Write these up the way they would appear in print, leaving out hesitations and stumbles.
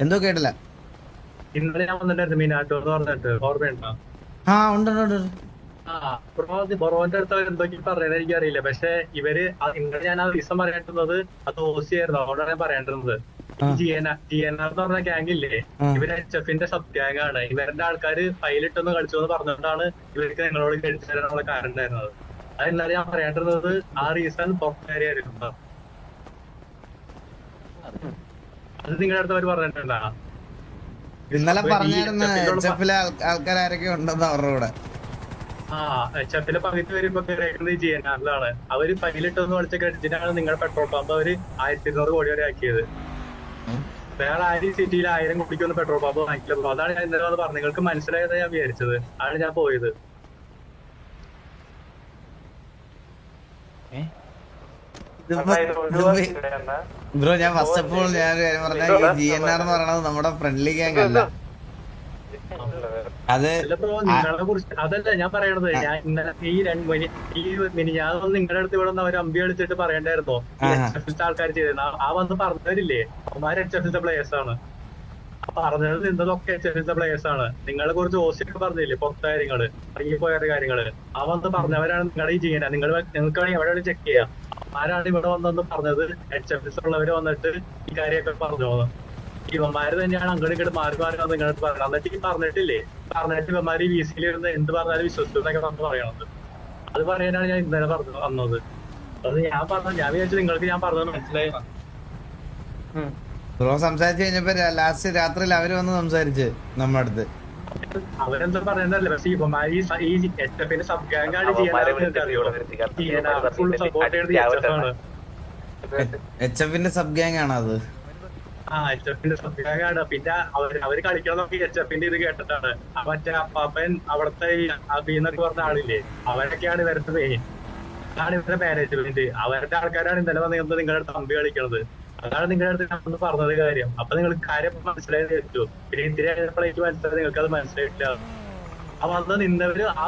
എന്തോ കേട്ടില്ല. ഇന്നലെ ഞാൻ വന്നിട്ടായിരുന്നു മീനാട്ടോ എന്ന് പറഞ്ഞിട്ട് ഓർമ്മയുണ്ടോ? ആ ഉണ്ട്. ബൊറോന്റെ അടുത്ത് എന്തൊക്കെ പറയുന്നത് എനിക്കറിയില്ല. പക്ഷെ ഇവര് ഇന്നലെ ഞാൻ ആ ദിവസം പറയേണ്ടുന്നത് അത് ഓസിയായിരുന്നു. അതുകൊണ്ടാണ് ഞാൻ പറയേണ്ടത്. GNR എന്ന് പറഞ്ഞ ഗ്യാങ് ഇല്ലേ, ഇവര് HFന്റെ സബ് ഗ്യാങ് ആണ്. ഇവരുടെ ആൾക്കാര് ഫയലിട്ടൊന്ന് കളിച്ചു എന്ന് പറഞ്ഞുകൊണ്ടാണ് ഇവർക്ക് നിങ്ങളോട് കഴിച്ചു തരാനുള്ള കാരണം ഉണ്ടായിരുന്നത്. അത് ഇന്നലെ ഞാൻ പറയേണ്ടത് ആ റീസൺ പുറത്തുകാരിയായിരുന്നു. അത് നിങ്ങളുടെ അടുത്ത് അവര് പറഞ്ഞിട്ടുണ്ടാ? ഇന്നലെ പറഞ്ഞായിരുന്നു HFലെ ആൾക്കാരൊക്കെ ഉണ്ടെന്ന് അവരുടെ കൂടെ. HFലെ പകുതി വരുമ്പോ GNRലാണ്. അവര് ഫയലിട്ടൊന്ന് കളിച്ച ക്രെഡിറ്റിനാണ് നിങ്ങളുടെ പെട്രോൾ പമ്പ് അവര് 1200 കോടി വരെ ആക്കിയത്. വേറെ ആരും സിറ്റിയിൽ 1000 കോടിക്കൊന്ന് പെട്രോൾ പമ്പ് വാങ്ങിക്കില്ല. അതാണ് ഞാൻ ഇന്നലെ വന്ന് പറഞ്ഞത്. നിങ്ങൾക്ക് മനസ്സിലായതാണ് ഞാൻ വിചാരിച്ചത്. ആണ് ഞാൻ പോയത്. ബ്രോ ഞാൻ ഫസ്റ്റ് ഓഫ് ഓൾ ഞാൻ പറഞ്ഞ GNR എന്ന് പറയുന്നത് നമ്മുടെ ഫ്രണ്ട്ലി ഗ്യാങ് അല്ല. അത് നിങ്ങളെ കുറിച്ച് അതല്ല ഞാൻ പറയണത്. ഞാൻ ഇന്നലെ ഞാൻ നിങ്ങളുടെ അടുത്ത് ഇവിടെ അവർ അമ്പി കളിച്ചിട്ട് പറയണ്ടായിരുന്നോ HFത്തെ ആൾക്കാർ ചെയ്തിരുന്നു. ആ വന്ന് പറഞ്ഞവരില്ലേ അവന്മാര് HFത്തെ പ്ലേയേഴ്സ് ആണ്. പറഞ്ഞത് നിന്നതൊക്കെ HFത്തെ പ്ലേയേഴ്സ് ആണ്. നിങ്ങളെ കുറിച്ച് ഓസിയൊക്കെ പറഞ്ഞില്ലേ പുറത്തെ കാര്യങ്ങള്, ഇറങ്ങിപ്പോയ കാര്യങ്ങള്, ആ വന്ന് പറഞ്ഞവരാണ് നിങ്ങളുടെ ഈ GNR. നിങ്ങൾക്ക് വേണമെങ്കിൽ എവിടെ ചെക്ക് ചെയ്യാം. ആരാണ് ഇവിടെ വന്നെന്ന് പറഞ്ഞത്? HFS ഉള്ളവര് വന്നിട്ട് ഈ കാര്യമൊക്കെ പറഞ്ഞു. ഇവന്മാര് തന്നെയാണ് അങ്ങോട്ട് ഇങ്ങോട്ട് മാറി വന്ന് നിങ്ങളുടെ പറഞ്ഞത്. എന്നിട്ട് ഈ പറഞ്ഞിട്ടില്ലേ, പറഞ്ഞിട്ട് ഇവന്മാര് ഈ VC ഇരുന്ന് എന്ത് പറഞ്ഞാലും വിശ്വസിച്ചു എന്നൊക്കെ നമ്മൾ പറയണത്. അത് പറയാനാണ് ഞാൻ ഇന്നലെ വന്നത്. അത് ഞാൻ വിചാരിച്ചു നിങ്ങൾക്ക് ഞാൻ പറഞ്ഞത് മനസ്സിലായി. ബ്രോ സംസാരിച്ചു കഴിഞ്ഞപ്പോ ലാസ്റ്റ് രാത്രിയിൽ അവര് വന്ന് സംസാരിച്ച് നമ്മുടെ അടുത്ത്. അവരെന്താ പറയണ്ടല്ലേ? പക്ഷെ ഇവന്മാര് ഈ HFന്റെ സബ് ഗ്യാങ്ങാണ് ഫുൾ സപ്പോർട്ട് ചെയ്തത് HF ആണ്. HFന്റെ സബ് ഗ്യാങ് ആണ് അത്. HFന്റെ സബ് ഗ്യാങ് ആണ്. പിന്നെ അവര് കളിക്കണമെന്നൊക്കെ HFന്റെ ഇത് കേട്ടിട്ടാണ്. മറ്റേ അപ്പാപ്പൻ അവിടത്തെ അബീന്നൊക്കെ പറഞ്ഞ ആളില്ലേ, അവരൊക്കെയാണ് വരുന്നത്. അതാണ് ഇവരുടെ മാനേജ്മെന്റ്. അവരുടെ ആൾക്കാരാണ് ഇന്നലെ വന്ന് നിങ്ങളുടെ തമ്പി കളിക്കണത്. അതാണ് നിങ്ങളുടെ അടുത്ത് ഞാൻ പറഞ്ഞത് കാര്യം. അപ്പൊ നിങ്ങൾക്ക് കാര്യം മനസ്സിലായത് വെച്ചു. പിന്നെ ഇത്തിരി കഴിഞ്ഞപ്പോഴേക്ക് മനസ്സിലായത് നിങ്ങൾക്ക് അത് മനസ്സിലായിട്ടില്ല. അപ്പൊ അന്ന് നിന്നവര് ആ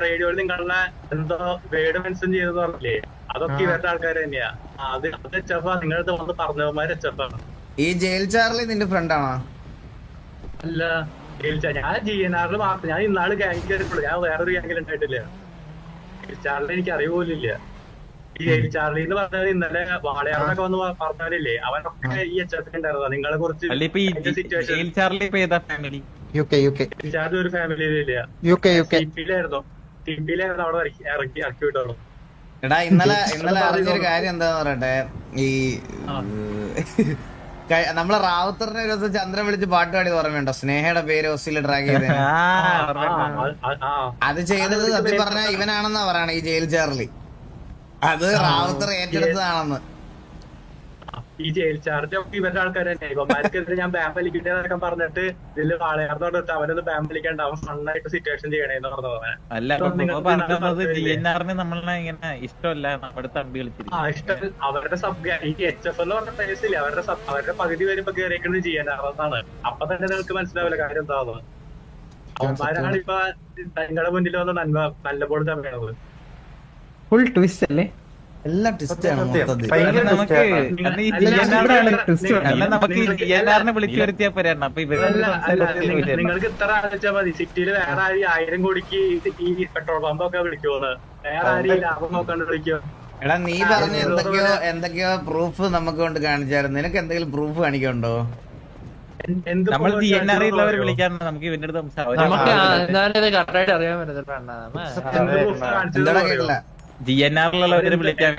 റേഡിയോയിൽ നിങ്ങളുടെ എന്തോ വേർഡ് മെൻഷൻ ചെയ്തെന്ന് പറഞ്ഞില്ലേ, അതൊക്കെ ഇവരുടെ ആൾക്കാർ തന്നെയാ. അത് HF നിങ്ങളുടെ വന്ന് പറഞ്ഞവന്മാര് HF ആണ്. ഈ ജയിൽ ചാർലി നിന്റെ ഫ്രണ്ട് ആണോ? അല്ല, ഞാൻ GNR മാത്രം. ഞാൻ ഇന്നാള് ഗ്യാങ് കയറിയിട്ടുള്ളൂ. ഞാൻ വേറൊരു ഗ്യാങ്ങിൽ ഉണ്ടായിട്ടില്ല. ചാർലി എനിക്ക് അറിയുപോലില്ല. ഈ ചാർലി എന്ന് പറഞ്ഞത് ഇന്നലെ വാളയാറിനൊക്കെ വന്ന് പറഞ്ഞവരില്ലേ, അവനൊക്കെ ഈ HF ഉണ്ടായിരുന്നതാ. നിങ്ങളെ കുറിച്ച് ചാർലി ഒരു ഫാമിലിയിലില്ല, TPയിലായിരുന്നു. അവിടെ ഇറക്കി വിട്ടോളൂ. എടാ ഇന്നലെ അറിഞ്ഞൊരു കാര്യം എന്താന്ന് പറയട്ടെ, ഈ നമ്മളെ റാവുത്തറിനെ ഒരു ദിവസം ചന്ദ്രൻ വിളിച്ച് പാട്ട് പാടി ഓർമ്മയുണ്ടോ? സ്നേഹയുടെ പേര് ഹോസ്റ്റലിൽ ട്രാക്ക് ചെയ്ത് അത് ചെയ്തത് സത്യം പറഞ്ഞ ഇവനാണെന്നാ പറയണ, ഈ ജയിൽ ചാർലി. അത് റാവുത്തർ ഏറ്റെടുത്തതാണെന്ന്. ഈ ജയിൽ ചാർജ് ഒക്കെ ഇവരുടെ ആൾക്കാർ തന്നെ. ഇവന്മാർക്കെതിരെ ഞാൻ ബാൻ വലിക്കട്ടെ പറഞ്ഞിട്ട് ഇതില് വാളയാർന്നോട്ട് അവനൊന്ന് ബാൻ വലിക്കാണ്ട് അവൻ ഫണ്ണായിട്ട് സിറ്റുവേഷൻ ചെയ്യണേന്ന് അവരുടെ സബ് ഈ HF എന്ന് പറഞ്ഞ പ്ലേസില്ല, അവരുടെ പകുതി വരുമ്പോ കയറിയേക്കുന്നത് GNR. അപ്പൊ തന്നെ നിങ്ങൾക്ക് മനസ്സിലാവില്ല കാര്യം എന്താണെന്ന്. അവന്മാരാണ് ഇപ്പൊ നിങ്ങളുടെ മുന്നിൽ വന്ന് നല്ലപോലെ തമ്മിയാണത്. ഫുൾ ട്വിസ്റ്റ് അല്ലേ? എല്ലാം ട്വിസ്റ്റാണ് മൊത്തത്തിൽ. നിങ്ങൾക്ക് ഇത്ര ആലോചിച്ചാൽ മതി. സിറ്റിയില് വേറെ ആരും 1000 കോടിക്ക് ഈ പെട്രോൾ പമ്പൊക്കെ വിളിക്കുമെന്ന്, വേറെ ആരും ലാഭം നോക്കാണ്ട് വിളിക്കുമോ? എടാ നീ പറഞ്ഞ എന്തൊക്കെയോ പ്രൂഫ് നമുക്ക് കൊണ്ട് കാണിച്ചായിരുന്നു. നിനക്ക് എന്തെങ്കിലും പ്രൂഫ് കാണിക്കണ്ടോ? നമ്മൾ വിളിക്കാൻ നമുക്ക് ഇവന്റെ അടുത്ത് എന്താ കേട്ടില്ല? GNRലുള്ളവരെ വിളിക്കാൻ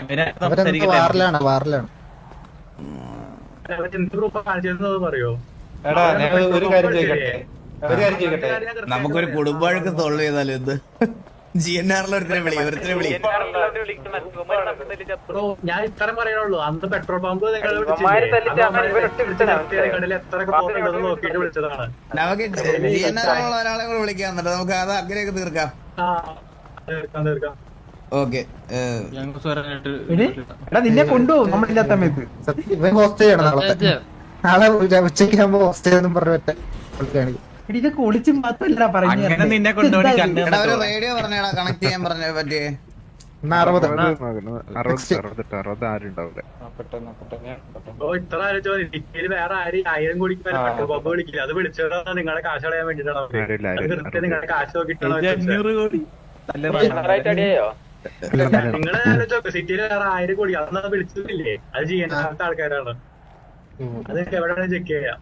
പറയോ? ഒരു കാര്യം ചോദിക്കട്ടെ, നമുക്കൊരു കുടുംബവഴക്ക് സോൾവ് ചെയ്താലോ? എന്ത് GNRൽ ഒരുത്തരെ വിളി. ഞാൻ ഇത്രയും പറയണുള്ളൂ. അന്ന് പെട്രോൾ പമ്പ് നോക്കിയിട്ട് വിളിച്ചതാണ്. നമുക്ക് GNRലുള്ള ഒരാളെ കൂടെ വിളിക്കാൻ, നമുക്ക് അത് അങ്ങനെയൊക്കെ തീർക്കാം. തീർക്കാം. ഓക്കെ, നിന്നെ കൊണ്ടുപോകും നമ്മളില്ലാത്ത സമയത്ത്. ഇവൻ ഹോസ്റ്റ് ചെയ്യണം നാളെ ഉച്ചയ്ക്ക് ആകുമ്പോ ഹോസ്റ്റ് ചെയ്തെന്നും പറഞ്ഞു. ഇതൊക്കെ ഒളിച്ചും മാത്രല്ല പറഞ്ഞു. ഒരു റേഡിയോ പറഞ്ഞാ കണക്ട് ചെയ്യാൻ പറഞ്ഞ പറ്റിയേ. എന്നാ 60. 60 ആരും ഉണ്ടാവില്ല. ഇത്ര ആലോചിച്ചോ ഇന്ത്യയിൽ വേറെ ആരും 1000 കോടിക്ക് വരെ പെട്രോൾ പമ്പ് വിളിക്കില്ല. അത് വിളിച്ചത് നിങ്ങളെ കാശ് കളയാൻ വേണ്ടിട്ടാണ്. കൃത്യം നിങ്ങളെ കാശ് നോക്കിട്ടാണ് 500 കോടി നിങ്ങളെ ആലോചിച്ചോ സിറ്റിയിൽ വേറെ 1000 കോടി അതൊന്നും വിളിച്ചിട്ടില്ലേ? അത് ചെയ്യാൻ ആൾക്കാരാണ്. അത് എവിടെയാണ് ചെക്ക് ചെയ്യാം.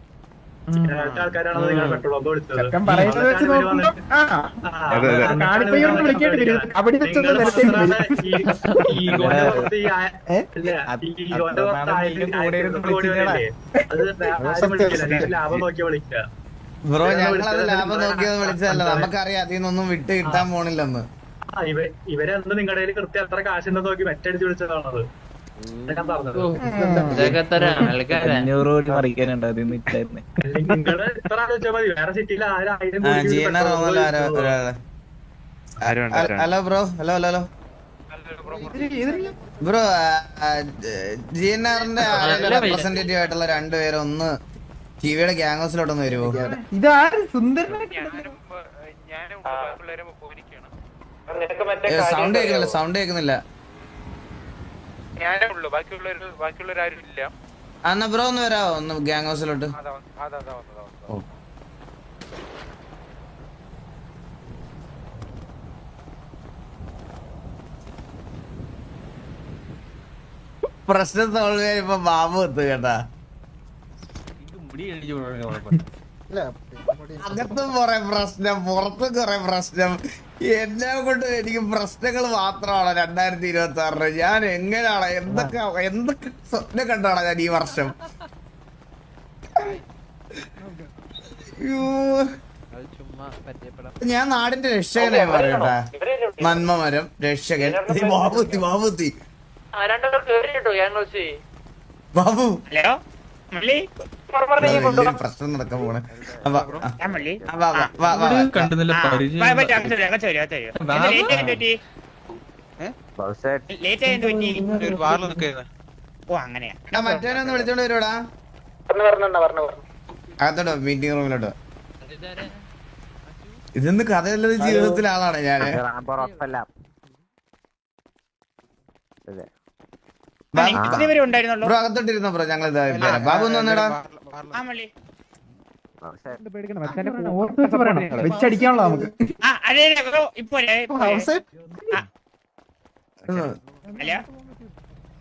ആൾക്കാരാണ് നിങ്ങളെ പെട്രോൾ പമ്പ് വിളിച്ചത്. ചെക്കൻ പറയുന്നത് വെച്ച് നോക്കുമ്പോ കാണിപ്പയ്യോട് വിളിക്കേണ്ടി വരും. അവിടെ വെച്ചൊന്ന് നിരത്തേണ്ടി വരും. ഈഗോന്റെ പുറത്ത് ഈ ഈഗോന്റെ പുറത്ത് 1000 കോടി വരെയല്ലേ? അത് ആരും വിളിക്കില്ല. ലാഭം നോക്കിയാ വിളിക്കുക. ബ്രോ ഞങ്ങളത് ലാഭം നോക്കിയത് വിളിച്ചതല്ല, നമുക്കറിയാം അതിൽ നിന്നൊന്നും വിട്ട് കിട്ടാൻ പോണില്ലെന്ന്. ഇവരെന്ത് നിങ്ങളുടെ കയ്യിൽ കൃത്യം എത്ര കാശുണ്ടെന്ന് നോക്കി മെറ്റടിച്ച് വിളിച്ചതാണത്. ഞാൻ പറഞ്ഞത് 500 കോടി മറിക്കാനുണ്ട് അതിന്ന് ഇട്ടായിരുന്നു. നിങ്ങള് ഇത്ര ആലോചിച്ചാൽ മതി. വേറെ സിറ്റിയിൽ 1000 GNR ഒന്നുമല്ല ഒരാള്. ഹലോ ബ്രോ, ഹലോ ബ്രോ, GNRന്റെ റെപ്രസെന്റേറ്റീവ് ആയിട്ടുള്ള രണ്ടുപേരും ഒന്ന് ടിവിയുടെ ഗ്യാങ് ഹൗസിലോട്ടൊന്ന് വരുമോ? ഇതാരും സുന്ദരനായിട്ട് സൗണ്ട് കേൾക്കുന്നില്ല. ഞാനേ ഉള്ളൂ, ബാക്കിയുള്ളവരാരും ഇല്ല. എന്നാ ബ്രോ ഒന്ന് വരാമോ ഒന്ന് ഗ്യാങ് ഹൗസിലോട്ട്? പ്രശ്നം സോൾവ് ചെയ്യാൻ ഇപ്പൊ ബാബു എത്തു കേട്ടാ. അകത്തും കൊറേ പ്രശ്നം, പുറത്തും കൊറേ പ്രശ്നം. എന്നെ കൊണ്ട് എനിക്ക് പ്രശ്നങ്ങൾ മാത്രമാണ് 2026. ഞാൻ എങ്ങനെയാണ് എന്തൊക്കെ സ്വപ്നം കണ്ടാണ് ഞാൻ ഈ വർഷം. ഞാൻ നാടിന്റെ രക്ഷകനായി മാറിയട്ടാ. നന്മമരം രക്ഷകൻ ബാബുത്തി ബാബു. പ്രശ്നം നടക്കാൻ പോണേ. കണ്ടുന്നില്ല പരിചയം. മറ്റേനൊന്ന് വിളിച്ചോണ്ട് വരുവാടാ അകത്തോട്ടോ, മീറ്റിംഗ് റൂമിലോട്ടോ. ഇതൊന്നും കഥയല്ലത്, ജീവിതത്തിലെ ആളാണ് ഞാന്. ബ്രോ അകത്തോട്ടിരുന്നോ ബ്രോ, ഞങ്ങൾ ബാബു ഒന്ന് വന്നേടാ. വെച്ചടിക്കാനുള്ള നമുക്ക്.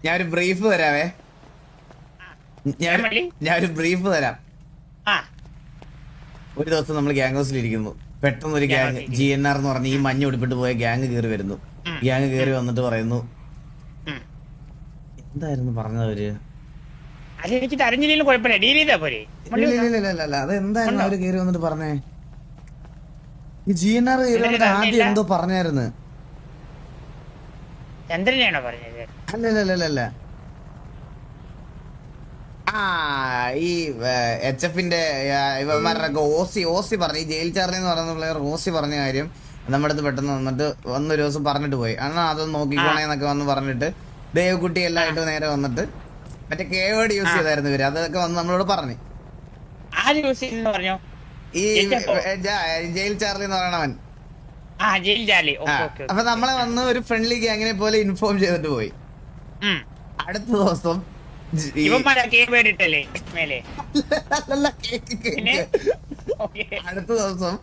ഞാനൊരു ബ്രീഫ് തരാവേ. ഞാനൊരു ബ്രീഫ് തരാം. ഒരു ദിവസം നമ്മൾ ഗ്യാങ് ഹൗസിൽ ഇരിക്കുന്നു. പെട്ടെന്ന് ഒരു ഗ്യാങ് GNR എന്ന് പറഞ്ഞ ഈ മഞ്ഞ ഉടുപ്പിട്ട് പോയ ഗ്യാങ് കയറി വരുന്നു. ഗ്യാങ് കയറി വന്നിട്ട് പറയുന്നു, എന്തായിരുന്നു പറഞ്ഞവര്? അതെന്തായിരുന്നു അവര് കയറി വന്നിട്ട് പറഞ്ഞേ? ഈ GNR കയറി വന്നിട്ട് ആദ്യം എന്തോ പറഞ്ഞായിരുന്നു. അല്ലല്ല ഈ HFന്റെ ഇവന്മാരുടെ ഓസി പറഞ്ഞു. ഈ ജയിൽ ചാർലി എന്ന് പറയുന്ന പ്ലെയർ ഓസി പറഞ്ഞ കാര്യം നമ്മുടെ അടുത്ത് പെട്ടെന്ന് വന്നിട്ട് വന്നൊരു ദിവസം പറഞ്ഞിട്ട് പോയി. അന്നാ അതൊന്ന് നോക്കിക്കോണേന്നൊക്കെ വന്ന് പറഞ്ഞിട്ട് ദേവക്കുട്ടി എല്ലായിട്ട് നേരെ വന്നിട്ട് മറ്റേ കേവേഡ് യൂസ് ചെയ്തായിരുന്നു ഇവര്. അതൊക്കെ വന്ന് നമ്മളോട് പറഞ്ഞു. ഈ ജയിൽ ചാർലി എന്ന് പറയണവൻ. അപ്പൊ നമ്മളെ വന്ന് ഒരു ഫ്രണ്ട്ലി ഗ്യാങ്ങിനെ പോലെ ഇൻഫോം ചെയ്തിട്ട് പോയി. അടുത്ത ദിവസം അടുത്ത ദിവസം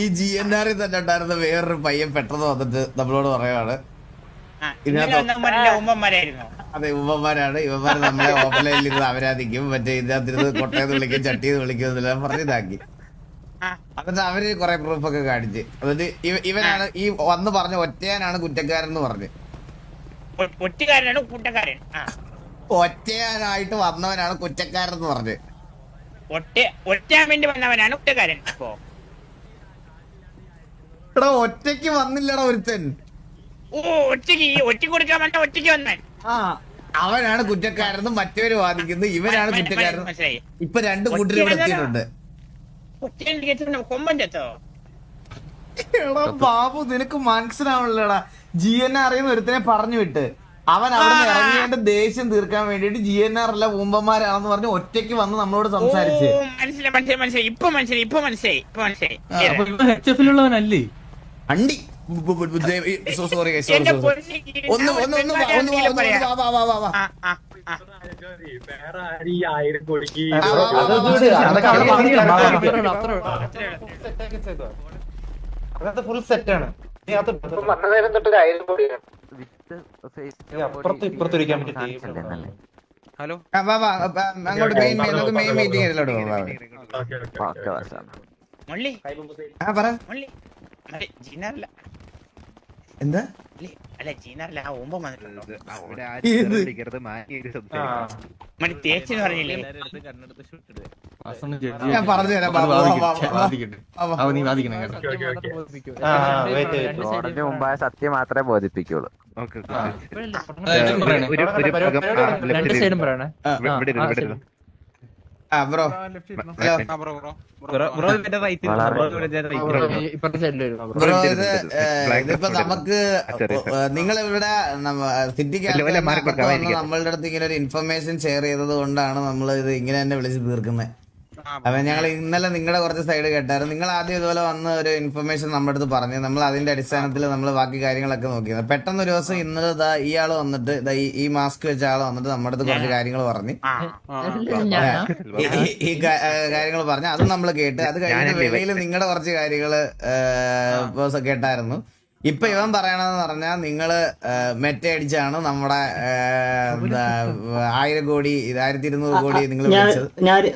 ഈ GNR തന്നെ ഉണ്ടായിരുന്ന വേറൊരു പയ്യൻ പെട്ടെന്ന് വന്നിട്ട് നമ്മളോട് പറയുവാണ്, അതെ ഉമ്മമാരാണ്, ഇവന്മാര് നമ്മളെ ഓപ്പലയിൽ ഇരുന്ന് അവരാധിക്കും, മറ്റേ ഇതിനകത്തിരുന്ന് കൊട്ടയെന്ന് വിളിക്കും, ചട്ടിന്ന് വിളിക്കും എന്നെല്ലാം പറഞ്ഞ് ഇതാക്കി. എന്നിട്ട് അവര് കൊറേ പ്രൂഫൊക്കെ കാണിച്ച്, എന്നിട്ട് ഇവനാണ് ഈ വന്ന് പറഞ്ഞ ഒറ്റയാനാണ് കുറ്റക്കാരൻ എന്ന് പറഞ്ഞ്. ഒറ്റയാനായിട്ട് വന്നവനാണ് കുറ്റക്കാരൻ എന്ന് പറഞ്ഞ്. എടാ ഒറ്റയ്ക്ക് വന്നില്ലടാ ഒരുത്തൻ. അവനാണ് കുറ്റക്കാരെന്ന് മറ്റവര് വാദിക്കുന്നു, ഇവനാണ് കുറ്റക്കാരൻ. ഇപ്പൊ രണ്ടു കൂട്ടരും ഇവിടെ എത്തിയിട്ടുണ്ട്. എടാ ബാബു നിനക്ക് മനസ്സിലാവണല്ലോടാ. GNR അറിയുന്ന ഒരുത്തനെ പറഞ്ഞു വിട്ട് അവൻ അവിടെ നിന്ന് ഇറങ്ങിയതിന്റെ ദേഷ്യം തീർക്കാൻ വേണ്ടിട്ട് GNR അല്ല ഊമ്പന്മാരാണെന്ന് പറഞ്ഞ് ഒറ്റയ്ക്ക് വന്ന് നമ്മളോട് സംസാരിച്ച്. HF-ലുള്ളവനല്ലേ അണ്ടി സോറി എന്റെ പൊന്നി ഒന്ന് വാ. വേറെ ആരും ഈ 1000 കോടിക്ക് അതൊക്കെ ഫുൾ സെറ്റ് ആണ് ഹലോ അങ്ങോട്ട് മെയിൻ മീറ്റിംഗ് ഇതിലോട്ട് പോകാം. മുള്ളി പറ മുള്ളി മതി, ജീനാറില്ല എന്താ അല്ല ജീനാറില്ല ആ ഓമ്പം വന്നിട്ടുണ്ടോ അവിടെ ആരും വിളിക്കരുത് മാറ്റി സംസാരിക്കാം മണി തേച്ചെന്ന് പറഞ്ഞില്ലേ ഞാൻ പറഞ്ഞു തരാം ബാബു, നീ വാദിക്കണം കേട്ടോ. കോടതി മുമ്പായ സത്യം മാത്രമേ ബോധിപ്പിക്കുള്ളൂ. ഓക്കെ ബ്രോ ഹലോ ബ്രോ ഇതിപ്പോ നമുക്ക് നിങ്ങളിവിടെ സിറ്റിക്ക് നമ്മളുടെ അടുത്ത് ഇങ്ങനെ ഒരു ഇൻഫർമേഷൻ ഷെയർ ചെയ്തത് കൊണ്ടാണ് നമ്മൾ ഇത് ഇങ്ങനെ തന്നെ വിളിച്ച് തീർക്കുന്നത്. അപ്പൊ ഞങ്ങൾ ഇന്നലെ നിങ്ങളുടെ കുറച്ച് സൈഡ് കേട്ടായിരുന്നു. നിങ്ങൾ ആദ്യം ഇതുപോലെ വന്ന് ഒരു ഇൻഫർമേഷൻ നമ്മുടെ അടുത്ത് പറഞ്ഞു. നമ്മൾ അതിന്റെ അടിസ്ഥാനത്തിൽ നമ്മൾ ബാക്കി കാര്യങ്ങളൊക്കെ നോക്കിയത്. പെട്ടെന്ന് ഒരു ദിവസം ഇന്നലെ ഇയാള് വന്നിട്ട് ഈ മാസ്ക് വെച്ച ആള് വന്നിട്ട് നമ്മുടെ അടുത്ത് കുറച്ച് കാര്യങ്ങൾ പറഞ്ഞു. ഈ കാര്യങ്ങൾ പറഞ്ഞു, അത് നമ്മൾ കേട്ട് അത് കഴിഞ്ഞിട്ട് വെളിയിൽ നിങ്ങളുടെ കുറച്ച് കാര്യങ്ങള് കേട്ടായിരുന്നു. ഇപ്പൊ ഇവൻ പറയണെന്ന് പറഞ്ഞാൽ നിങ്ങള് മെറ്റ അടിച്ചാണ് നമ്മുടെ 1000 കോടി 1200 കോടി നിങ്ങൾ വിളിച്ചത്. ഞാനൊരു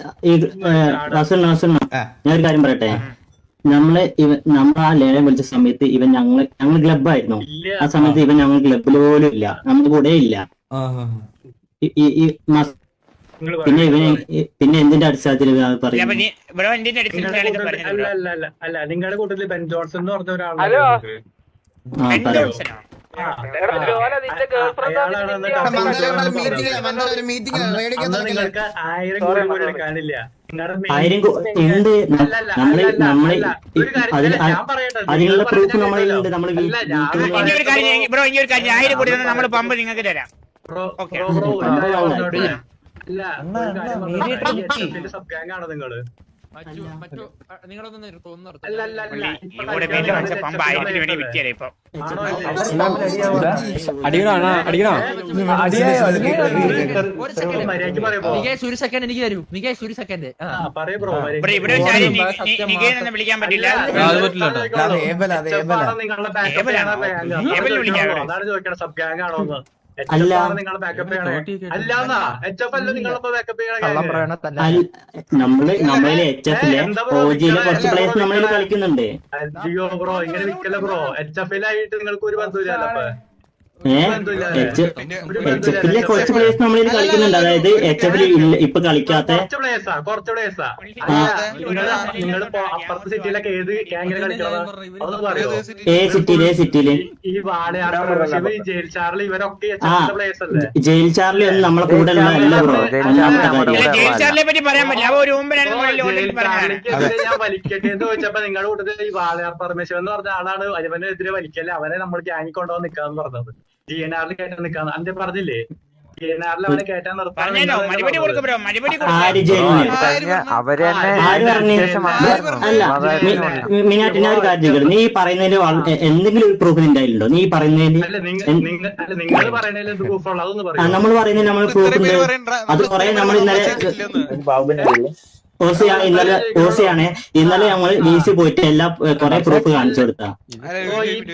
കാര്യം പറയട്ടെ. നമ്മൾ ആ ലേലം വിളിച്ച സമയത്ത് ഇവൻ ഞങ്ങൾ ക്ലബായിരുന്നു. ആ സമയത്ത് ഇവൻ ഞങ്ങൾ ക്ലബിൽ പോലും ഇല്ല, നമ്മുടെ കൂടെ ഇല്ല. പിന്നെ എന്തിന്റെ അടിസ്ഥാനത്തിൽ പറയും? അല്ല നിങ്ങളുടെ കൂട്ടത്തില് ബെൻ ജോൺസൺ എന്ന് പറഞ്ഞ ഒരാളാണ്. നിങ്ങൾക്ക് 1000 കോടി പോലും എടുക്കാനില്ല. അതിനുള്ള പ്രൂഫ് നമ്മളുണ്ട്. നമ്മൾ നമ്മള് പമ്പ് നിങ്ങൾക്ക് തരാം. ാണോ നിങ്ങള് വിളിക്കാൻ പറ്റില്ല. ചോദിക്കണം സബ് ഗാങ് ആണോന്ന്. നിങ്ങളെ ബാക്കപ്പ് ചെയ്യണേ അല്ലാന്നാ HF അല്ല നിങ്ങളിപ്പോ ബാക്കപ്പ് നമ്മളെ HF-ലെ OG-ലെ കുറച്ച് പ്ലേയേഴ്സ് നമ്മളിൽ കളിക്കുന്നുണ്ട്. ജിയോ ബ്രോ ഇങ്ങനെ വിൽക്കല ബ്രോ. HF-ലായിട്ട് നിങ്ങൾക്ക് ഒരു ബന്ധമില്ലല്ലോ. HF-ലെ കുറച്ച് പ്ലേയേഴ്സ് നമ്മളിൽ കളിക്കുന്നുണ്ട്. അതായത് HF-ൽ ഇപ്പൊ കളിക്കാത്ത കുറച്ച് പ്ലേയേഴ്സാ. നിങ്ങളിപ്പോ അപ്പുറത്തെ സിറ്റിയിലൊക്കെ ഏത് ഗ്യാങ്ങിൽ കളിക്കണം അതൊന്ന് പറയോ? സിറ്റിയില് ഈ വാളയാർ ജയിൽ ചാർലി ഇവരൊക്കെ പ്ലേയേഴ്സ് അല്ലേ? ജയിൽ ചാർലി ഒന്നും നമ്മളെ കൂടെ ഉള്ള അല്ല ബ്രോ. ഞാൻ വലിക്കട്ടെ എന്ന് ചോദിച്ചപ്പോ നിങ്ങളുടെ കൂട്ടത്തിൽ ഈ വാളയാർ പരമേശ്വരൻ എന്ന് പറഞ്ഞ ആളാണ് അവനെതിരെ വലിക്കല്ലേ, അവനെ നമ്മൾ ഗ്യാങ്ങിൽ കൊണ്ടുപോകാൻ നിക്കാന്ന് പറഞ്ഞത്. GNR കേട്ടാൻ നിക്കാന്ന് അന്റെ പറഞ്ഞില്ലേ? GNR അവനെ കേട്ടാൻ നിർത്താൻ ഒരു കാര്യം. നീ പറയുന്നതിന് എന്തെങ്കിലും ഒരു പ്രൂഫ് ഉണ്ടായിട്ടുണ്ടോ? നീ പറയുന്നതിന് നിങ്ങൾ പറയുന്നതിൽ എന്ത് പ്രൂഫുള്ള അതൊന്ന് പറയാം. നമ്മൾ പറയുന്നതിന് നമ്മൾ പ്രൂഫ് ഉണ്ട്. അത് പറയാൻ നമ്മൾ ഇന്നലെ ഇന്നലെ ഞങ്ങൾ DC പോയിട്ട് എല്ലാ കുറെ പ്രൂഫ് കാണിച്ചു കൊടുത്താ.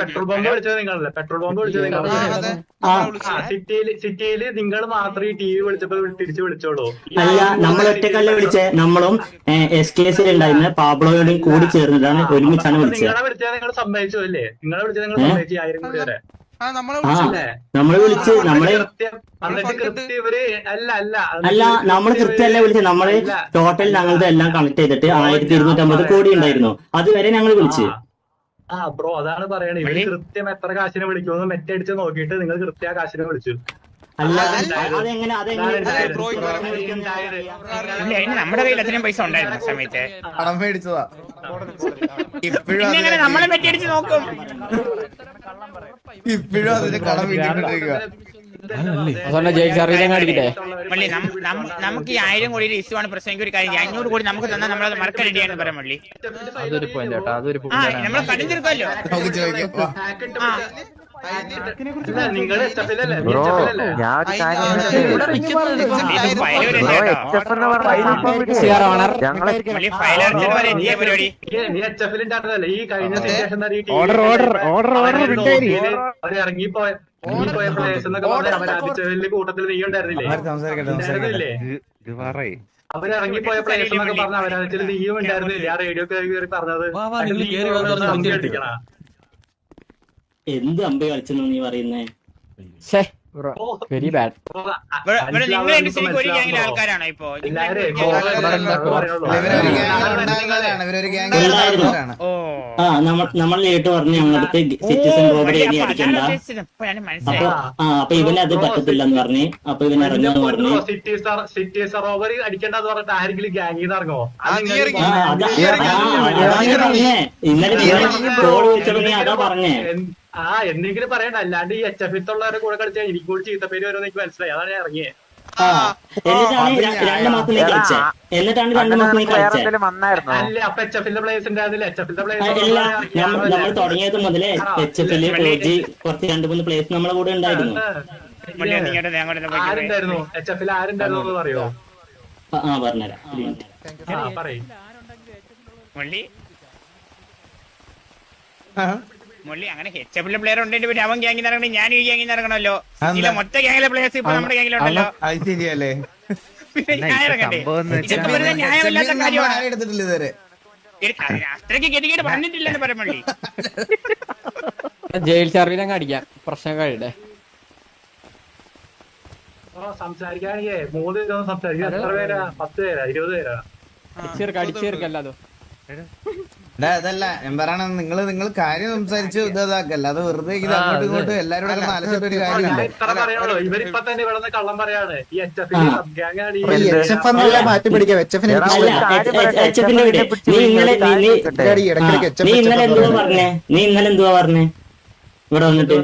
പെട്രോൾ പമ്പ് വിളിച്ചത് നിങ്ങളല്ലേ? പെട്രോൾ പമ്പ് വിളിച്ചത് നിങ്ങളല്ലേ? സിറ്റിയില് നിങ്ങൾ മാത്രമേ ഈ TV വിളിച്ചപ്പോ തിരിച്ചു വിളിച്ചോളൂ. അല്ല, നമ്മൾ ഒറ്റക്കല്ല വിളിച്ചേ. നമ്മളും SKS ഉണ്ടായിരുന്ന പാബ്ലോയോടും കൂടി ചേർന്നിട്ടാണ് ഒരുമിച്ചാണ് വിളിച്ചത്. നിങ്ങളെ വിളിച്ചാൽ നിങ്ങൾ സമ്മതിച്ചു അല്ലേ? നിങ്ങളെ വിളിച്ചാൽ നിങ്ങൾ സമ്മതിച്ചു 1000 കോടി വരെ നമ്മള് വിളിച്ച് നമ്മളെ അല്ല നമ്മള് കൃത്യമല്ല വിളിച്ചത്. നമ്മള് ടോട്ടൽ ഞങ്ങളുടെ എല്ലാം കണക്ട് ചെയ്തിട്ട് 1250 കോടി ഉണ്ടായിരുന്നു. അതുവരെ ഞങ്ങൾ വിളിച്ച്. ബ്രോ അതാണ് പറയണേ. ഇവര് കൃത്യം എത്ര കാശിനെ വിളിക്കുമെന്ന് മെറ്റടിച്ച് നോക്കിയിട്ട് നിങ്ങൾ കൃത്യ കാശിനെ വിളിച്ചു. നമ്മുടെ കയ്യിൽ അത്രയും പൈസ ഉണ്ടായിരുന്നു സമയത്ത് കടം മേടിച്ചതാ. നമ്മളെ മെറ്റടിച്ച് നോക്കും. ഇപ്പോഴും അതിന് കടം വീട്ടിക്കൊണ്ടിരിക്കുക. മള്ളി നമുക്ക് ഈ 1000 കോടിയുടെ ഇഷ്യൂ ആണ് പ്രശ്നം. ഒരു കാര്യം 500 കോടി നമുക്ക് തന്നാൽ നമ്മളത് മറക്കാൻ റെഡിയാണെന്ന് പറയാം മള്ളി. അതൊരു പോയിന്റ് കേട്ടോ, അതൊരു നമ്മൾ കടിഞ്ഞെടുക്കുമല്ലോ. നിങ്ങള് ബ്രോ ഞാൻ ഒരു കാര്യം നീ എച്ച് എഫിൽ ഉണ്ടായിരുന്നല്ലേ ഈ കഴിഞ്ഞ സിറ്റുവേഷൻ അവരിറങ്ങിപ്പോയ പ്ലേസ് എന്നൊക്കെ പറഞ്ഞാൽ അവരാധിച്ചതിന്റെ കൂട്ടത്തിൽ നീ ഉണ്ടായിരുന്നില്ലേ? അവരിറങ്ങിപ്പോയ പ്ലേസ് എന്നൊക്കെ പറഞ്ഞ അവരാധിച്ചതിൽ നീയും ഉണ്ടായിരുന്നില്ലേ? ആ റേഡിയോ കയറി പറഞ്ഞത് എന്ത് അമ്പ കളിച്ചെന്ന് നീ പറയുന്നേ? Very bad. നിങ്ങൾ എന്റെ ശരിക്കും ഒരു ഗ്യാങ്ങിലെ ആൾക്കാരാണോ ഇപ്പൊ? നമ്മൾ നേരിട്ട് പറഞ്ഞു ഞങ്ങളടുത്ത് സിറ്റിസൺ റോബറി ഇനി അടിക്കണ്ട. അപ്പൊ ഇവനത് പറ്റത്തില്ലെന്ന് പറഞ്ഞ് അപ്പൊ ഇവൻ ഇറങ്ങാന്ന് പറഞ്ഞു. സിറ്റീസ് റോബറി അടിക്കേണ്ടെന്ന് പറഞ്ഞിട്ട് ആരെങ്കിലും ഗ്യാങ്ങിൽ നിന്ന് ഇറങ്ങോ? പറഞ്ഞേ ഇന്നലെ കോൾ വിളിച്ചപ്പോ നീ അതാ പറഞ്ഞേ. എന്തെങ്കിലും പറയണ്ട, അല്ലാണ്ട് ഈ എച്ച് എഫ് ഉള്ളവരെ കൂടെ കളിച്ചാൽ എനിക്ക് കൂടി ചീത്തപ്പേര് വരുമെന്ന് എനിക്ക് മനസ്സിലായി. അതാണ് ഞാൻ ഇറങ്ങിയത്. എന്നിട്ടാണ് 2 മാസം നീ കളിച്ചേ. അല്ല അപ്പൊ എച്ച് എഫിന്റെ പ്ലേസ് ഉണ്ടായിരുന്നില്ല. എച്ച് എഫിന്റെ പ്ലേസ് നമ്മൾ തുടങ്ങിയത് മുതലേ എച്ച് എഫില് കുറച്ച് 2-3 പ്ലേസ് നമ്മളെ കൂടെ ഉണ്ടായിരുന്നു. ആരുണ്ടായിരുന്നു എച്ച് എഫിൽ? ആരുണ്ടായിരുന്നു പറയോ? പറഞ്ഞുതരാം. പറയും മുള്ളി. അങ്ങനെ എച്ച് എഫിലെ പ്ലെയർ ഉണ്ടെങ്കിൽ പിന്നെ അവൻ ഗ്യാങ്ങിൽ ഇറങ്ങണം, ഞാനും ഈ ഗ്യാങ്ങിൽ ഇറങ്ങണമല്ലോ. മൊത്തം ഗ്യാങ്ങിലെ പ്ലേയേഴ്സ് ഇപ്പൊ നമ്മുടെ ഗ്യാങ്ങിലുണ്ടല്ലോ. ശരിയല്ലേ? പിന്നെ ഞാൻ ഇറങ്ങട്ടെ? ന്യായമില്ലാത്ത കാര്യമാണ്. അത്രയ്ക്ക് ഗതികേട് പറഞ്ഞിട്ടില്ലെന്ന് പറയാൻ മള്ളി. ജയിൽ ചാർജിലങ്ങ് അടിക്കാം, പ്രശ്നം കഴിയട്ടെ. സംസാരിക്കാണെങ്കിൽ 3 ദിവസം സംസാരിക്കാം. എത്ര പേരാ? 10 പേരാ? 20 പേരാ? അടിച്ചേർക്കല്ലോ. അതല്ല ഞാൻ പറയണ, നിങ്ങൾ കാര്യം സംസാരിച്ച് ഇതാക്കല്ല. അത് വെറുതെ അങ്ങോട്ടും ഇങ്ങോട്ടും എല്ലാരും ആലോചിച്ചിട്ട് ഒരു കാര്യമില്ല. ഇവരിപ്പൊ തന്നെ ഇവിടെ കള്ളം പറയാണ്. ഈ എച്ച് എഫ് മാറ്റി പിടിക്കാം. എച്ച് എഫിനെ നീ ഇന്നലെ എന്തുവാ പറഞ്ഞേ ഇവിടെ വന്നിട്ട്?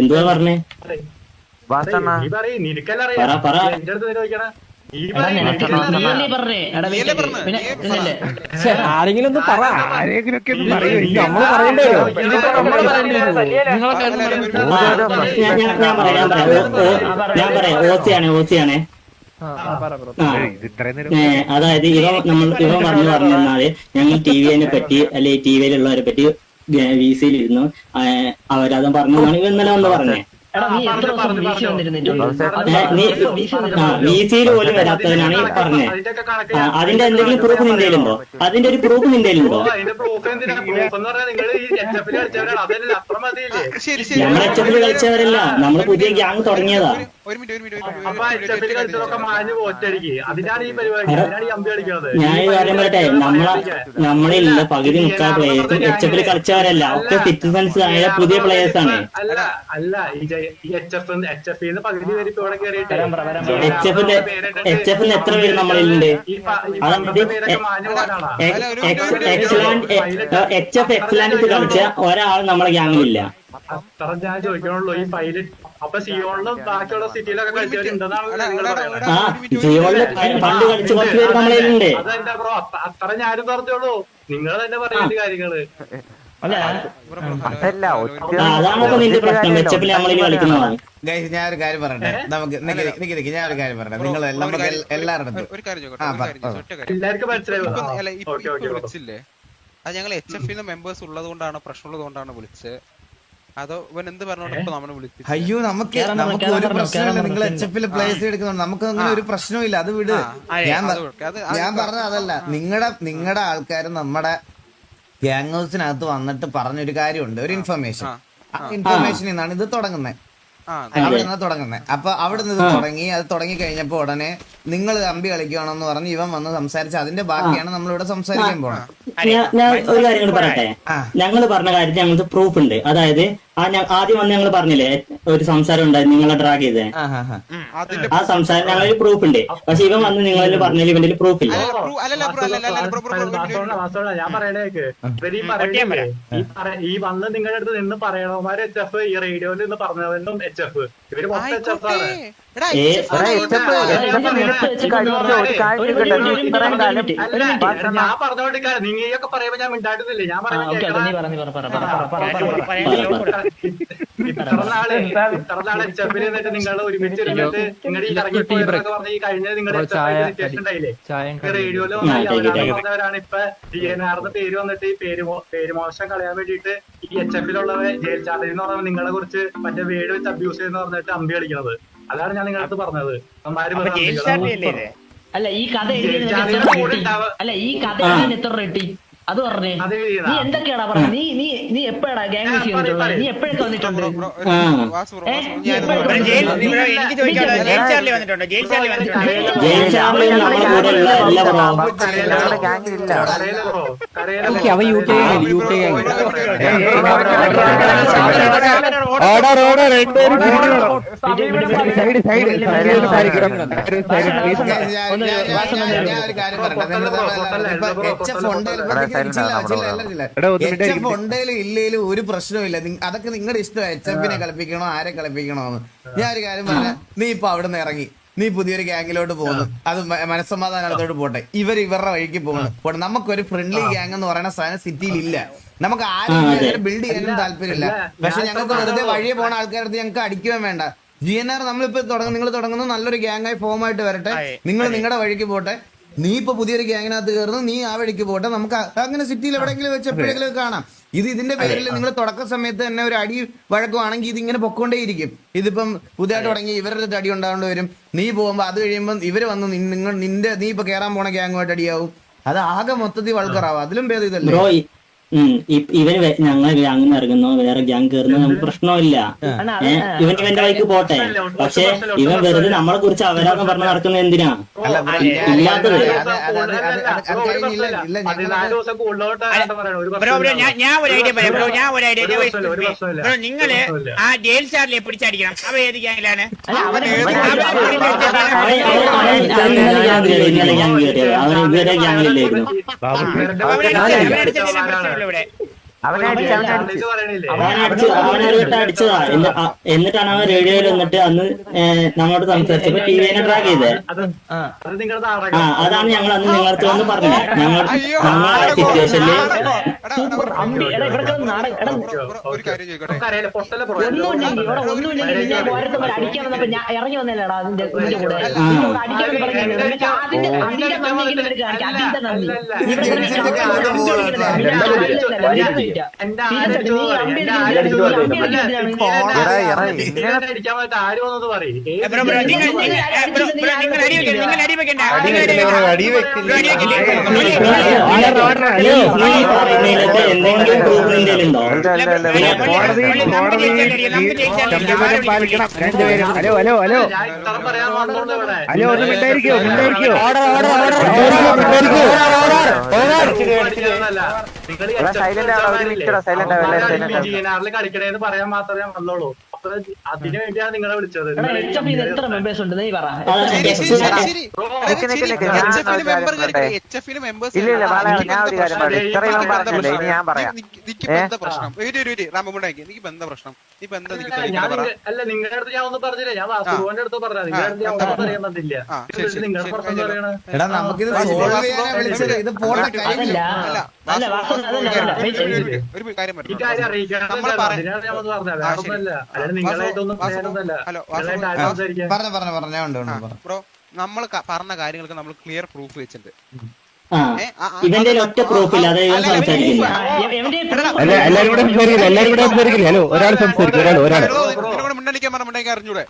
എന്തുവാ പറഞ്ഞേ? നിനക്കല്ല പറ. എന്റെ അടുത്ത് ചോദിക്കണ ആരെങ്കിലും ഒന്ന് പറ. നമ്മള് പറയണ്ടല്ലോ. ഞാൻ പറയാം. ഓസിയാണേ. അതായത് ഇവൻ പറഞ്ഞാല് ഞങ്ങൾ ടിവിനെ പറ്റി അല്ലെ ടിവിയിലുള്ളവരെ പറ്റി വിസിയിലിരുന്നു അവരത് പറഞ്ഞതാണ് ഇവ ഇന്നലെ വന്ന് പറഞ്ഞേ. വിസിയിൽ പോലും വരാത്തവനാണ് ഈ പറഞ്ഞത്. അതിന്റെ എന്തെങ്കിലും പ്രൂഫ് നിന്റെയിലുണ്ടോ? അതിന്റെ ഒരു പ്രൂഫ് നിന്റെയിലുണ്ടോ? നമ്മൾ എച്ച് എഫിൽ കളിച്ചവരല്ല, നമ്മള് പുതിയ ഗ്യാങ് തുടങ്ങിയതാ. ഞാൻ കാര്യം പറയട്ടെ, നമ്മളില്ല പകുതി മുക്കാൽ പ്ലേയേഴ്സും എച്ച് എഫിൽ കളിച്ചവരല്ല, ഒക്കെ സിറ്റിസൺസ് ആയ പുതിയ പ്ലേയേഴ്സ് ആണ്. എച്ച് എഫിന് എത്ര പേര് നമ്മളിലുണ്ട്? എച്ച് എഫ് എക്സലൻസ് കളിച്ച ഒരാൾ നമ്മളെ ഗ്യാങ്ങിലില്ല. അത്ര ഞാൻ ചോദിക്കണുള്ളൂ. ഈ പൈലറ്റ് അപ്പൊ സിയോണിലും ബാക്കിയുള്ള സിറ്റിയിലൊക്കെ കളിച്ചവരുണ്ടെന്നാണ് പണ്ട് കളിച്ച കുറച്ച് പേര് നമ്മളിലുണ്ട്. അതെന്താ ബ്രോ? അത്ര ഞാനും പറഞ്ഞോളൂ. നിങ്ങൾ തന്നെ പറയേണ്ട കാര്യങ്ങള്. അതാണോ നിന്റെ പ്രശ്നം? എച്ച് എഫിൽ നമ്മളിൽ കളിക്കുന്നതാണ്. ഞാൻ ഒരു കാര്യം പറയട്ടെ, നമുക്ക് ഞാൻ ഒരു കാര്യം പറയട്ടെ. നിങ്ങൾ നമുക്ക് എല്ലാവരുടെ എല്ലാവർക്കും വിളിച്ചില്ലേ? അത് ഞങ്ങൾ എച്ച് എഫിന്റെ മെമ്പേഴ്സ് ഉള്ളത് കൊണ്ടാണ്, പ്രശ്നമുള്ളത് കൊണ്ടാണ് വിളിച്ചത്. അതോ ഇവൻ എന്ത് പറഞ്ഞോണ്ട് ഇപ്പൊ നമ്മളെ വിളിച്ചു? അയ്യോ നമുക്ക് ഒരു പ്രശ്നമില്ല. നിങ്ങൾ എച്ച് എഫിൽ പ്ലേസ് എടുക്കുന്നുണ്ട്, നമുക്ക് അങ്ങനെ ഒരു പ്രശ്നമില്ല. അത് വിട്. ഞാൻ പറഞ്ഞത് അതല്ല. നിങ്ങളുടെ ആൾക്കാർ നമ്മുടെ ഗ്യാങ് ഹൗസിനകത്ത് വന്നിട്ട് പറഞ്ഞൊരു കാര്യമുണ്ട്, ഒരു ഇൻഫർമേഷൻ. ആ ഇൻഫർമേഷനിൽ നിന്നാണ് ഇത് തുടങ്ങുന്നത്. അപ്പൊ അവിടെ നിന്ന് തുടങ്ങി. അത് തുടങ്ങി കഴിഞ്ഞപ്പോ ഉടനെ നിങ്ങൾ അമ്പി കളിക്കുകയാണെന്ന് പറഞ്ഞ് ഇവൻ വന്ന് സംസാരിച്ച് അതിന്റെ ബാക്കിയാണ് നമ്മളിവിടെ സംസാരിക്കാൻ പോണത്. ഞാൻ ഒരു കാര്യം കൂടി പറയട്ടെ. ഞങ്ങൾ പറഞ്ഞ കാര്യത്തിൽ ഞങ്ങൾക്ക് പ്രൂഫ് ഉണ്ട്. അതായത് ആദ്യം വന്ന് ഞങ്ങൾ പറഞ്ഞില്ലേ ഒരു സംസാരം ഉണ്ടായിരുന്നു നിങ്ങളെ ഡ്രാഗ് ചെയ്തേ, ആ സംസാരം ഞങ്ങളൊരു പ്രൂഫ് ഉണ്ട്. പക്ഷെ ഇവൻ വന്ന് നിങ്ങളിൽ പറഞ്ഞതിൽ ഇവന്റെ പ്രൂഫ് ഇല്ല. ഞാൻ പറയണേക്ക് ഈ വന്ന് നിങ്ങളുടെ അടുത്ത് നിന്ന് പറയണവന്മാര് HF, ഈ റേഡിയോയിൽ നിന്ന് പറഞ്ഞവരും HF, ഇവര് മൊത്തം HF ആണ്. ഞാൻ പറഞ്ഞോണ്ടിരിക്കാ നീയൊക്കെ പറയുമ്പോ ഞാൻ മിണ്ടാട്ടുന്നില്ലേ? ഞാൻ ഇത്ര നാള് HF നിന്നിട്ട് നിങ്ങൾ ഒരുമിച്ച് ഇരുന്നിട്ട് നിങ്ങൾ ഈ ഇറങ്ങിപ്പോയതൊക്കെ പറഞ്ഞ ഈ കഴിഞ്ഞ നിങ്ങളുടെ സിറ്റുവേഷൻ ഉണ്ടായില്ലേ റേഡിയോയില് പറഞ്ഞവരാണ് ഇപ്പൊ DNR പേര് വന്നിട്ട് ഈ പേര് മോശം കളയാൻ വേണ്ടിട്ട് ഈ HF-ലുള്ളവരെ ജയിൽ ചാർജ് എന്ന് പറഞ്ഞാൽ നിങ്ങളെ കുറിച്ച് മറ്റേ വേട് വെച്ച് അബ്യൂസ് ചെയ്യുന്ന പറഞ്ഞിട്ട് അമ്പി കളിക്കുന്നത്. അതാണ് ഞാൻ നിങ്ങളുടെ അടുത്ത് പറഞ്ഞത്. അല്ല ഈ കഥ എത്ര റെട്ടി അത് പറഞ്ഞേ. നീ എന്തൊക്കെയാടാ പറഞ്ഞ? നീ എപ്പോഴാ ഗ്യാങ് ചെയ്യുന്നത്? നീ എപ്പോഴൊക്കെ വന്നിട്ടുണ്ട്? ഉണ്ടേലും ഇല്ലേലും ഒരു പ്രശ്നമില്ല. അതൊക്കെ നിങ്ങളുടെ ഇഷ്ടം. HF-നെ കളിപ്പിക്കണോ ആരെ കളിപ്പിക്കണോന്ന്. ഞാൻ ഒരു കാര്യം പറഞ്ഞ, നീ ഇപ്പൊ അവിടെ നിന്ന് ഇറങ്ങി, നീ പുതിയൊരു ഗ്യാങ്ങിലോട്ട് പോകുന്നു, അത് മനസ്സമാധാനത്തോട്ട് പോട്ടെ. ഇവരുടെ വഴിക്ക് പോകണം. നമുക്കൊരു ഫ്രണ്ട്ലി ഗ്യാങ് എന്ന് പറയുന്ന സാധനം സിറ്റിയിൽ ഇല്ല. നമുക്ക് ആരും ബിൽഡ് ചെയ്യാനും താല്പര്യമില്ല. പക്ഷെ ഞങ്ങൾക്ക് വെറുതെ വഴിയെ പോണ ആൾക്കാരടുത്ത് ഞങ്ങൾക്ക് അടിക്കുകയും വേണ്ട. GNR നമ്മളിപ്പോ നിങ്ങൾ തുടങ്ങുന്നു, നല്ലൊരു ഗ്യാങ്ങായി ഫോമായിട്ട് വരട്ടെ, നിങ്ങൾ നിങ്ങളുടെ വഴിക്ക് പോട്ടെ. നീ ഇപ്പൊ പുതിയൊരു ഗ്യാങ്ങിനകത്ത് കയറുന്നു, നീ ആ വഴിക്ക് പോട്ടെ. നമുക്ക് അങ്ങനെ സിറ്റിയിൽ എവിടെയെങ്കിലും വെച്ച് എപ്പോഴെങ്കിലും കാണാം. ഇതിന്റെ പേരിൽ നിങ്ങൾ തുടക്ക സമയത്ത് തന്നെ ഒരു അടി വഴക്കുവാണെങ്കിൽ ഇതിങ്ങനെ പൊക്കോണ്ടേയിരിക്കും. ഇതിപ്പം പുതിയതായിട്ട് തുടങ്ങി ഇവരുടെ അടി ഉണ്ടാവേണ്ടി വരും. നീ പോകുമ്പോ അത് കഴിയുമ്പോൾ ഇവര് വന്ന് നീ ഇപ്പൊ കയറാൻ പോണ ഗ്യാങ്ങുമായിട്ട് അടിയാവും. അത് ആകെ മൊത്തത്തിൽ വൾക്കറാവും. അതിലും ഭേദം ഇതല്ലേ. ഇവന് ഞങ്ങൾ ഗ്യാങ് ഇറങ്ങുന്നോ വേറെ ഗ്യാങ് കയറുന്നോ നമുക്ക് പ്രശ്നമില്ല. ഇവന്റെ വഴിക്ക് പോട്ടെ. പക്ഷെ ഇവൻ വെറുതെ നമ്മളെ കുറിച്ച് അവരാന്ന് പറഞ്ഞ് നടക്കുന്നത് എന്തിനാ? ഇല്ലാത്തത് ഞാൻ ഒരു ഐഡിയ പറയാം. നിങ്ങള് ആ ജയിൽ ചാർലിയെ പിടിച്ചടിക്കണം. അവ ഏത് ഗ്യാങ്ങിലാണ്? ഇന്നലെ ഗ്യാങ് കയറിയത് അവൻ ഇതുവരെ ഗ്യാങ്ങിലായിരുന്നു. അടിച്ചതാ. എന്നിട്ടാണ് അവൻ റേഡിയോയിൽ വന്നിട്ട് അന്ന് നമ്മളോട് സംസാരിച്ചപ്പോ TVനെ ട്രാക്ക് ചെയ്തേ. അതാണ് ഞങ്ങൾ അന്ന് നിങ്ങളടുത്ത് വന്ന് പറഞ്ഞത്. ഞങ്ങൾ സിറ്റുവേഷനില് ഇറങ്ങി വന്നല്ലേടാ അതിന്റെ കൂടെ എന്തെങ്കിലും പ്രൂഫ് ഉണ്ടോ? ഹലോ ഹലോ ഹലോ ഹലോ ഒന്ന് മിണ്ടായിരിക്കോ കളിക്കണേന്ന് പറയാൻ മാത്രമേ വന്നോളൂ. അതിനു വേണ്ടിയാണ് നിങ്ങളെ വിളിച്ചത്. എത്ര മെമ്പേഴ്സ് ഉണ്ട് നീ പറ? അല്ല നിങ്ങളുടെ അടുത്ത് ഞാൻ ഒന്നും പറഞ്ഞില്ല. ഞാൻ വാസുവിന്റെ അടുത്ത് പറഞ്ഞ നിങ്ങളുടെ അടുത്ത് ഞാൻ ഒന്നും പറയാൻ പറ്റില്ല. നിങ്ങൾ പുറത്തു പറയണ നമുക്കിത് സോൾവ് ചെയ്യാനാ വിളിച്ചത്. ഇത് പോട്ടെ കഴിഞ്ഞു. ഒരു കാര്യം ഈ കാര്യം അറിയിക്കണം. അതിനാണ് ഞാൻ പറഞ്ഞത്. വേറൊന്നുമല്ല. അല്ലാതെ നിങ്ങളായിട്ടൊന്നും പറയാനൊന്നല്ല. ബ്രോ നമ്മൾ പറഞ്ഞ കാര്യങ്ങൾക്ക് നമ്മൾ ക്ലിയർ പ്രൂഫ് വെച്ചിട്ടുണ്ട്. ഇവന്റെ ഒറ്റ പ്രൂഫ് ഇല്ല. അതെ ഹലോ ഒരാൾ അറിഞ്ഞൂടെ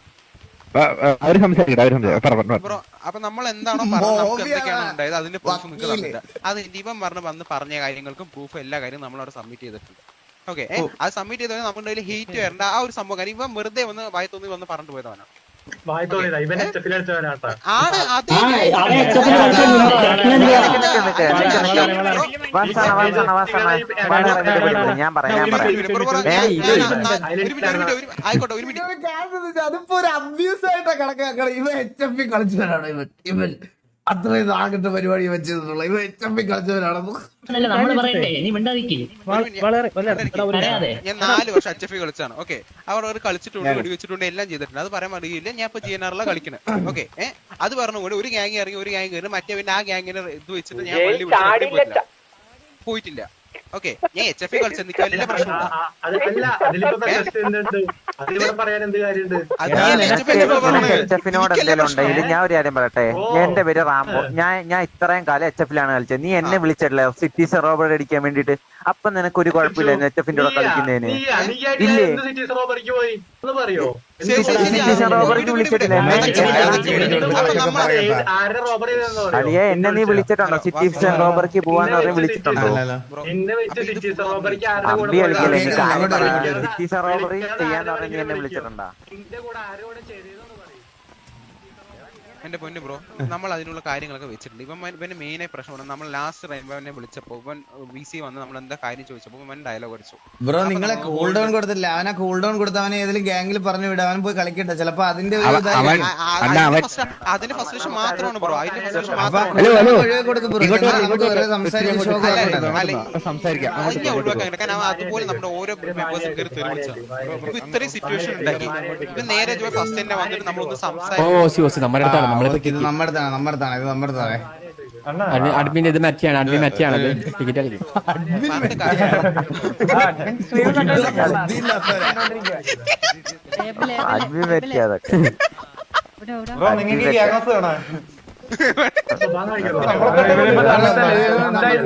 അവര് സംസാരിക്കട്ടെ. ബ്രോ അപ്പൊ നമ്മൾ എന്താണോ പറഞ്ഞത് നമുക്ക് എന്തൊക്കെയാണ് ഉണ്ടായത് അതിന്റെ പ്രൂഫ് നിങ്ങൾക്ക് തന്നില്ല. അത് ഇവൻ വന്ന് പറഞ്ഞ കാര്യങ്ങൾക്കും പ്രൂഫ് എല്ലാ കാര്യവും നമ്മൾ അവിടെ സബ്മിറ്റ് ചെയ്തിട്ടുണ്ട്. ഓക്കെ, അത് സബ്മിറ്റ് ചെയ്തത് നമ്മുടെ ഹീറ്റ് വരേണ്ട ആ ഒരു സംഭവം. കാര്യം ഇവൻ വെറുതെ വന്ന് വായത്തൊന്നി വന്ന് പറഞ്ഞിട്ട് പോയതാണ്. വായിത്തോന്നില്ല ഇവൻ HF-ൽ കളിച്ചവനാട്ടാ. ആണ് അത് അവൻ HF-ൽ കളിച്ചൊന്നുമില്ല. ഞാൻ പറയാം ആയിക്കോട്ടെ ഒരു മിനിറ്റ് അതിപ്പോ ഒരു അബ്യൂസ് ആയിട്ടാ കണക്കാക്കണം. ഇവ HF കളിച്ചവനാണ് ഇവൻ അത്രയും നാഗത്തെ പരിപാടി വെച്ചിട്ടുള്ള ഇവ HF കളിച്ചവനാണെന്ന് നമ്മള് പറയട്ടെ, നീ മിണ്ടാതിരിക്കേ. ഞാൻ 4 വർഷം HF കളിച്ചാണ്. ഓക്കെ, അവർ കളിച്ചിട്ടുണ്ട്, വെടിവെച്ചിട്ടുണ്ട്, എല്ലാം ചെയ്തിട്ടുണ്ട്. അത് പറയാൻ അറിയില്ല. ഞാൻ ഇപ്പൊ GNR കളിക്കണേ. ഓക്കെ, അത് പറഞ്ഞുകൊണ്ട് ഒരു ഗ്യാങ് ഇറങ്ങി ഒരു ഗ്യാങ് കയറി മറ്റേ ആ ഗ്യാങ്ങിനെ ഇത് വെച്ചിട്ട് ഞാൻ പോയിട്ടില്ല. ഓക്കെ, ഞാൻ HF കളിച്ച എനിക്ക് വലിയ പ്രശ്നമില്ല. HF-നോട് എന്തെങ്കിലും ഉണ്ടെങ്കിൽ ഞാൻ ഒരു കാര്യം പറയട്ടെ. എന്റെ പേര് റാംബോ. ഞാൻ ഇത്രയും കാലം HF-ലാണ് കളിച്ചത്. നീ എന്നെ വിളിച്ചിട്ടില്ല സിറ്റീസ് റോബർട്ട് അടിക്കാൻ വേണ്ടിട്ട്. അപ്പൊ നിനക്ക് ഒരു കുഴപ്പമില്ലായിരുന്നു HF-ന്റെ കൂടെ കളിക്കുന്നതിന്. ഇല്ലേ റോബറിക്ക് വിളിച്ചിട്ടില്ല അളിയെ? എന്നെ നീ വിളിച്ചിട്ടുണ്ടോ സിറ്റീസ് റോബറിക്ക് പോവാന്ന് പറഞ്ഞ് വിളിച്ചിട്ടുണ്ടോ? അമ്പി കളിക്കല്ലേ സിറ്റീസ് റോബറി ചെയ്യാന്ന് പറഞ്ഞ് എന്നെ വിളിച്ചിട്ടുണ്ടോ? എന്റെ പൊന്നു ബ്രോ, നമ്മൾ അതിനുള്ള കാര്യങ്ങളൊക്കെ വെച്ചിട്ടുണ്ട്. ഇവന് മെയിനായി പ്രശ്നമാണ്. നമ്മൾ ലാസ്റ്റ് റൈൻബോനെ വിളിച്ചപ്പോ ഇവൻ VC വന്ന് നമ്മൾ എന്താ കാര്യം ചോദിച്ചപ്പോ ഇവൻ ഡയലോഗ് അടിച്ചു. ബ്രോ നിങ്ങളെ കൂൾ ഡൗൺ കൊടുത്തില്ല. അവനെ കൂൾ ഡൗൺ കൊടുത്ത അവനെ ഏതെങ്കിലും ഗ്യാങ്ങിൽ പറഞ്ഞു വിടാൻ അവൻ പോയി കളിക്കട്ടെ. ചിലപ്പോ അതിന്റെ അതിന് ഫസ്റ്റ് മാത്രമാണ് ബ്രോ. അതിന് ഫസ്റ്റ് അതുപോലെ നമ്മുടെ ഓരോ മെമ്പേഴ്സും കയറി തെളിവിച്ചാണ് ഇത്രയും സിറ്റുവേഷൻ ഉണ്ടാക്കി. ഇത് നേരെ ഫസ്റ്റ് തന്നെ വന്നിട്ട് നമ്മളൊന്ന് സംസാരിക്കും. അഡ്മിൻ ഇത് മറ്റിയാണ് അഡ്മിൻ മറ്റിയാണ് ടിക്കറ്റ് കളിക്കും. അഡ്മിൻ പറ്റിയതൊക്കെ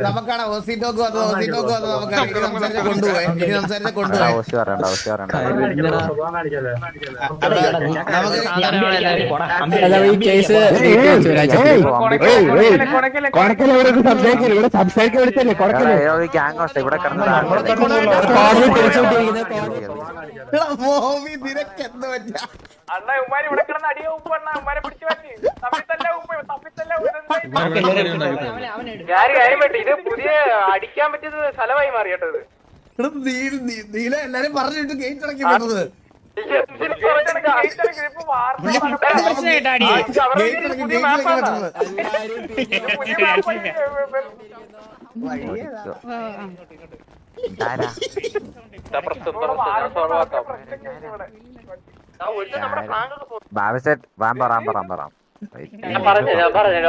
നമുക്കാണ് ഓസിറ്റോക്ക് കൊണ്ടുപോയി ഇവിടെ നിനക്കെന്ത് പറ്റാ അണ്ണ ഉമ്മാര് ഇവിടെ കിടന്ന് അടിയ ഉപ്പ് അണ്ണ ഉമ്മാരെ പിടിച്ചു പറ്റി തമ്മിത്തല്ല ഉപ്പ് ഇത് പുതിയ അടിക്കാൻ പറ്റിയത് സ്ഥലമായി മാറിയിട്ടത്. നീല എല്ലാരും പറഞ്ഞിട്ട് ഗേറ്റ് ഇറക്കി വിട്ടത്.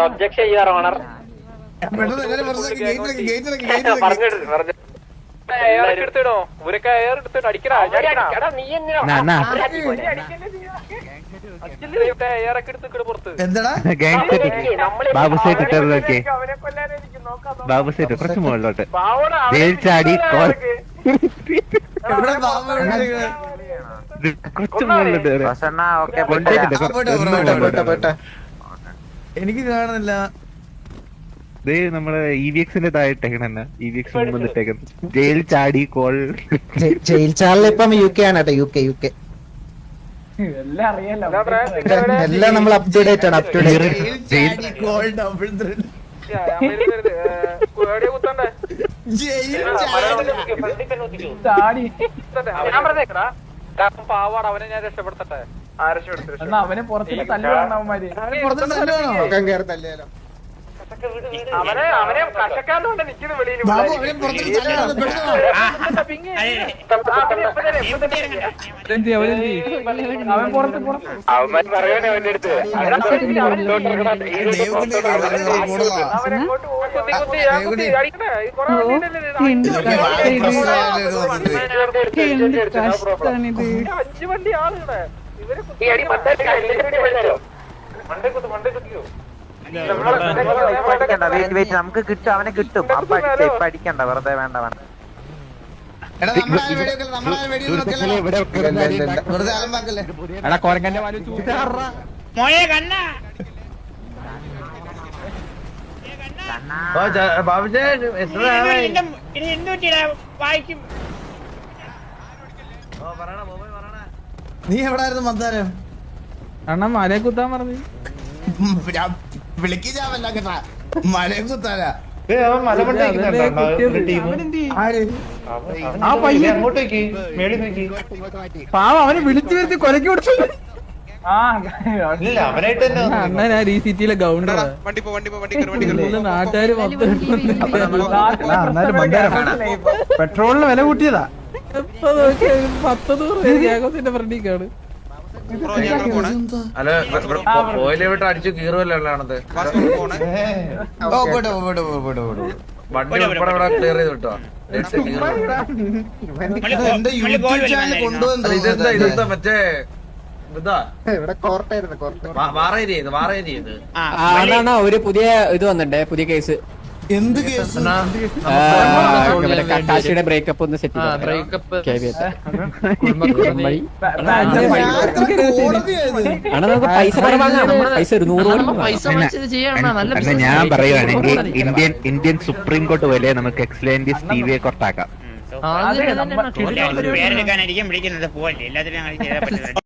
ഒബ്ജക്ഷൻ ചെയ്യാറോ ഓണർ എടുത്തിടോ ഇവരൊക്കെ എയർ എടുത്തിട്ട് അടിക്കടാ എയറൊക്കെ എടുത്തിട്ട് പുറത്ത്. ബാബു സെറ്റ് ഇട്ടതൊക്കെ ബാബു സെറ്റ് കുറച്ച് മുകളിലോട്ട് ചാടി കുറച്ച് മുകളിലോട്ട് എനിക്ക് കാണുന്നില്ല. നമ്മള് EVX-ന്റെ താഴെട്ടേക്കണ EVX ഇട്ടേക്കുന്നു. ജയിൽ ചാടി കോൾ ജയിൽ ചാടിൽ ഇപ്പം UK ആണ് കേട്ടോ. UK എല്ലാം നമ്മൾ അപ് ടു ഡേറ്റ് ആണ്. അപ് ടു ഡേറ്റ് പാവാട അവനെ ഞാൻ രക്ഷപ്പെടുത്തട്ടെ. അവനെ പുറത്തേക്ക് അവനെ കഷക്കാന്നുകൊണ്ട് നിൽക്കുന്ന വെളിയിൽ അവൻ പുറത്ത് അവൻ പറയണേ അവന്റെ അടുത്ത് അഞ്ചു വണ്ടി ആളുകളെ ഇവരെ മണ്ടേ കുത്തിയോ നമുക്ക് കിട്ടും. അവനെ കിട്ടും. ഇപ്പൊ അടിക്കണ്ട വെറുതെ. വേണ്ട വേണ്ട നീ എവിടായിരുന്നു മന്ദാരം? അണ്ണാ മലയെ കുത്താൻ പറഞ്ഞു. വിളിക്കാമല്ല കേട്ടാ മലയെ കുത്താനാ. ആ പയ്യൻ പാവം അവനെ വിളിച്ചു വരുത്തി കൊലക്കി കൊടുത്തു. അണ്ണൻ ആ സിറ്റിയിലെ ഗൗണ്ടർ നാട്ടുകാര് പെട്രോളിന് വില കൂട്ടിയതാ. 10 ഫ്രണ്ടിക്കാണ്. അടിച്ചു കീറുമല്ലോ വണ്ടി ഉൾപ്പെടെ ക്ലിയർ ചെയ്ത് വിട്ടോ. എന്റെ യൂട്യൂബ് ചാനൽ കൊണ്ടുവന്നു മറ്റേ ഒരു പുതിയ ഇത് വന്നിട്ടേ, പുതിയ കേസ്. എന്ത് കേസ്? കാശിയുടെ ബ്രേക്കപ്പ് ഒന്ന് സെറ്റ് പൈസ പൈസ 100. ഞാൻ പറയുവാണെങ്കിൽ ഇന്ത്യൻ സുപ്രീം കോർട്ട് പോലെ നമുക്ക് എക്സലന്റ് ടിവിയെ കൊട്ടാക്കാം. പേരെടുക്കാനായിരിക്കും വിളിക്കുന്നത്. പോലെ എല്ലാത്തിനും